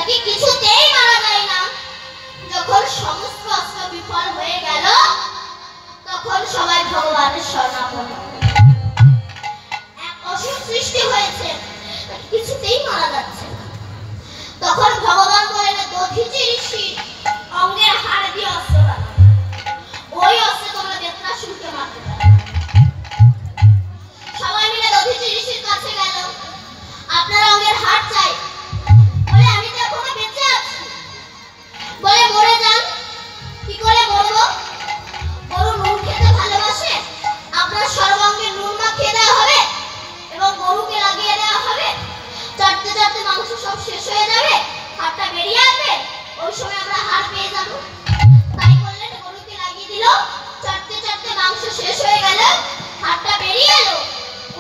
নাকি কিছুতেই মারা যায় না। যখন সমস্ত অস্ত্র বিফল হয়ে গেল তখন সবাই ভগবানের শরণাপন্ন। এক অসুর সৃষ্টি হয়েছে, কিছুতেই মারা যাচ্ছে না। তখন ভগবান বলেন দধিচি ঋষির অঙ্গের হাড় দিয়ে অস্ত্র বানাও, ওই অস্ত্রে তোমরা বেত্রাসুরকে মারতে পারো। সবাই মিলে দধিচি ঋষির কাছে গেল। আপনার অঙ্গের হাড় চাই। বলে আমি তো এখনো বেঁচে আছি। বলে মরে যান। কি করে মরবো? গরু নুন খেতে ভালোবাসে, আপনার সর্বাঙ্গে নুন মাখিয়ে দেওয়া হবে এবং গরুকে লাগিয়ে দেওয়া হবে। চাটতে চাটতে মাংস সব শেষ হয়ে যাবে, হাড়টা বেরিয়ে আসবে, ওই সময় আমরা হাড় পেয়ে যাব। তাই করলেন, গরুকে লাগিয়ে দিল। চাটতে চাটতে মাংস শেষ হয়ে গেল, হাড়টা বেরিয়ে এলো।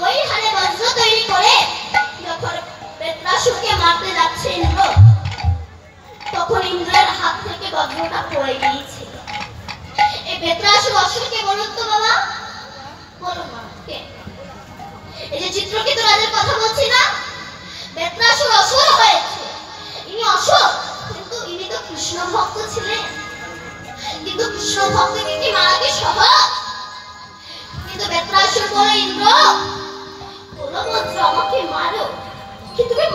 ওই হাড়ে বজ্র তৈরি করে যখন বেত্রাসুরকে মারতে যাচ্ছে ইন্দ্র, তখন ইন্দ্রের হাত থেকে বজ্রটা পড়ে গিয়েছিল। এই বেত্রাসুর অসুরকে বলুন তো বাবা, বলুন মা, কে? এই যে চিত্রকেতু রাজার কথা বলছি না, বেত্রাসুর অসুর হয়েছে। ইনি অসুর, কিন্তু ইনি তো কৃষ্ণ ভক্ত ছিলেন। কিন্তু কৃষ্ণ ভক্তকে কি মারা কি সহজ? কিন্তু বেত্রাসুর বলে ইন্দ্র, বলো বজ্র আমাকে মারো, কিন্তু তুমি